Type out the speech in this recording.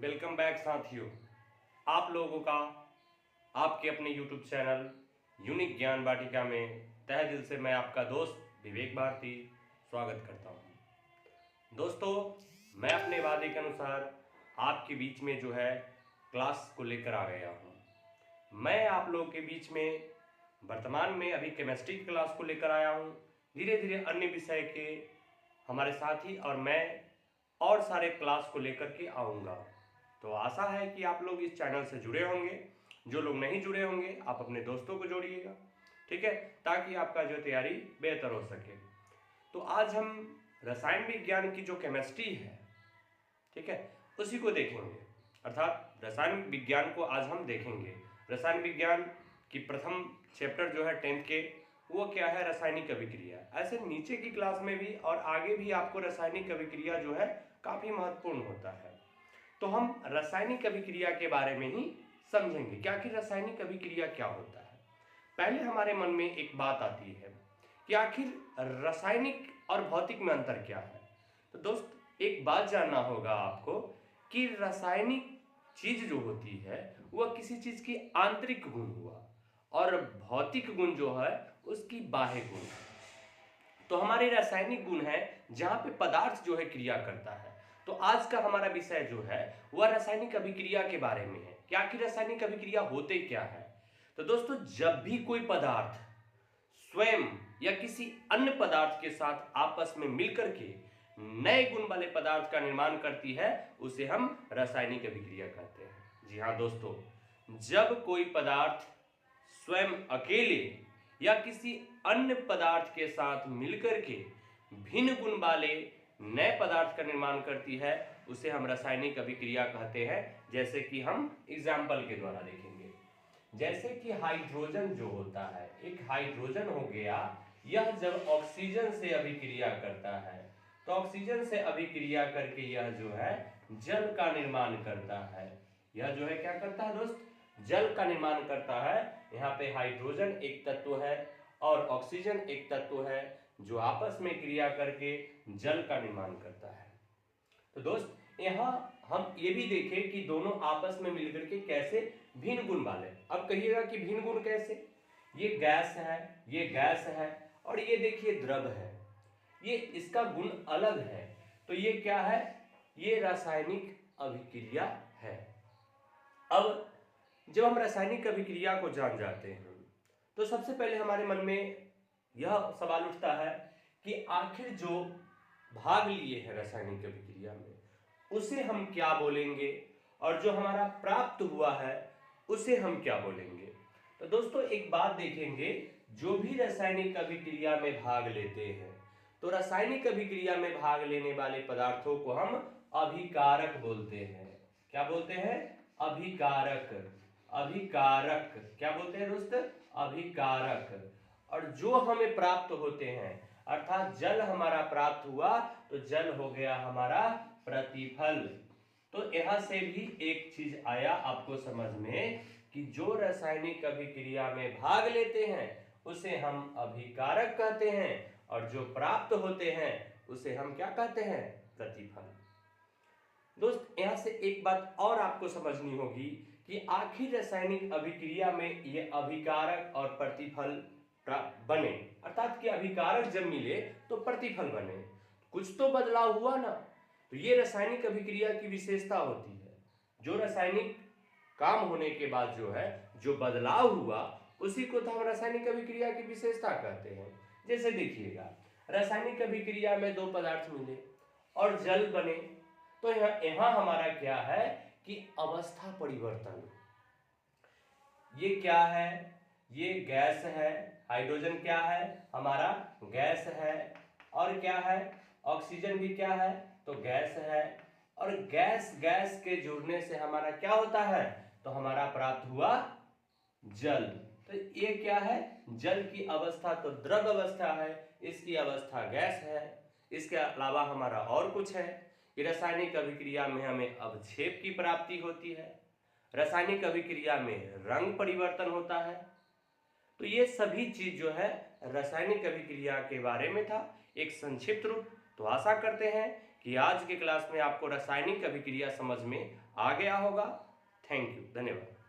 Welcome back साथियों। आप लोगों का आपके अपने यूट्यूब चैनल यूनिक ज्ञान वाटिका में तहे दिल से मैं आपका दोस्त विवेक भारती स्वागत करता हूं। दोस्तों, मैं अपने वादे के अनुसार आपके बीच में जो है क्लास को लेकर आ गया हूं। मैं आप लोगों के बीच में वर्तमान में अभी केमिस्ट्री की क्लास को लेकर आया हूं। धीरे धीरे अन्य विषय के हमारे साथी और मैं और सारे क्लास को लेकर के आऊँगा। तो आशा है कि आप लोग इस चैनल से जुड़े होंगे। जो लोग नहीं जुड़े होंगे आप अपने दोस्तों को जोड़िएगा, ठीक है, ताकि आपका जो तैयारी बेहतर हो सके। तो आज हम रसायन विज्ञान की जो केमिस्ट्री है, ठीक है, उसी को देखेंगे। अर्थात रसायन विज्ञान को आज हम देखेंगे। रसायन विज्ञान की प्रथम चैप्टर जो है 10th के, वो क्या है, रासायनिक अभिक्रिया। ऐसे नीचे की क्लास में भी और आगे भी आपको रासायनिक अभिक्रिया जो है काफी महत्वपूर्ण होता है। तो हम रासायनिक अभिक्रिया के बारे में ही समझेंगे कि आखिर रासायनिक अभिक्रिया क्या होता है। पहले हमारे मन में एक बात आती है कि आखिर रासायनिक और भौतिक में अंतर क्या है। तो दोस्त, एक बात जानना होगा आपको कि रासायनिक चीज जो होती है वह किसी चीज की आंतरिक गुण हुआ और भौतिक गुण जो है उसकी बाह्य गुण। तो हमारे रासायनिक गुण है जहां पे पदार्थ जो है क्रिया करता है। तो आज का हमारा विषय जो है वह रासायनिक अभिक्रिया के बारे में है कि आखिर रासायनिक अभिक्रिया होते क्या है। तो दोस्तों, जब भी कोई पदार्थ स्वयं या किसी अन्य पदार्थ के साथ आपस में मिलकर के नए गुण वाले पदार्थ का निर्माण करती है, उसे हम रासायनिक अभिक्रिया कहते हैं। जी हाँ दोस्तों, जब कोई पदार्थ स्वयं अकेले या किसी अन्य पदार्थ के साथ मिलकर के भिन्न गुण वाले नए पदार्थ का निर्माण करती है, उसे हम रासायनिक अभिक्रिया कहते हैं। जैसे कि हम एग्जाम्पल के द्वारा देखेंगे। जैसे कि हाइड्रोजन जो होता है, एक हाइड्रोजन हो गया, यह जब ऑक्सीजन से अभिक्रिया करता है तो ऑक्सीजन से अभिक्रिया करके यह जो है जल का निर्माण करता है। यह जो है क्या करता है दोस्त, जल का निर्माण करता है। यहाँ पे हाइड्रोजन एक तत्व है और ऑक्सीजन एक तत्व है जो आपस में क्रिया करके जल का निर्माण करता है। तो दोस्त, यहाँ हम ये भी देखें कि दोनों आपस में मिलकर के कैसे भिन्न गुण वाले। अब कहिएगा कि भिन्न गुण कैसे, ये गैस है, ये गैस है और ये देखिए द्रव है, ये इसका गुण अलग है। तो ये क्या है, ये रासायनिक अभिक्रिया है। अब जब हम रासायनिक अभिक्रिया को जान जाते हैं तो सबसे पहले हमारे मन में यह सवाल उठता है कि आखिर जो भाग लिए हैं रासायनिक अभिक्रिया में उसे हम क्या बोलेंगे और जो हमारा प्राप्त हुआ है उसे हम क्या बोलेंगे। तो दोस्तों, एक बात देखेंगे, जो भी रासायनिक अभिक्रिया में भाग लेते हैं तो रासायनिक अभिक्रिया में भाग लेने वाले पदार्थों को हम अभिकारक बोलते हैं। क्या बोलते हैं, अभिकारक। अभिकारक क्या बोलते हैं दोस्त, अभिकारक। और जो हमें प्राप्त होते हैं, अर्थात जल हमारा प्राप्त हुआ तो जल हो गया हमारा प्रतिफल। तो यहां से भी एक चीज आया आपको समझ में कि जो रासायनिक अभिक्रिया में भाग लेते हैं उसे हम अभिकारक कहते हैं और जो प्राप्त होते हैं उसे हम क्या कहते हैं, प्रतिफल। दोस्त, यहां से एक बात और आपको समझनी होगी कि आखिर रासायनिक अभिक्रिया में ये अभिकारक और प्रतिफल बने, अर्थात कि अभिकारक जब मिले तो प्रतिफल बने, कुछ तो बदलाव हुआ ना। तो ये रासायनिक अभिक्रिया की विशेषता होती है। जो रासायनिक काम होने के बाद जो है जो बदलाव हुआ उसी को तो हम रासायनिक अभिक्रिया की विशेषता कहते हैं। जैसे देखिएगा, रासायनिक अभिक्रिया में दो पदार्थ मिले और जल बने, तो यहां हमारा क्या है कि अवस्था परिवर्तन। ये क्या है, ये गैस है, हाइड्रोजन क्या है, हमारा गैस है, और क्या है, ऑक्सीजन भी क्या है, तो गैस है। और गैस गैस के जुड़ने से हमारा क्या होता है, तो हमारा प्राप्त हुआ जल। तो ये क्या है, जल की अवस्था तो द्रव अवस्था है, इसकी अवस्था गैस है। इसके अलावा हमारा और कुछ है कि रासायनिक अभिक्रिया में हमें अवक्षेप की प्राप्ति होती है, रासायनिक अभिक्रिया में रंग परिवर्तन होता है। तो ये सभी चीज जो है रासायनिक अभिक्रिया के बारे में था, एक संक्षिप्त रूप। तो आशा करते हैं कि आज की क्लास में आपको रासायनिक अभिक्रिया समझ में आ गया होगा। थैंक यू, धन्यवाद।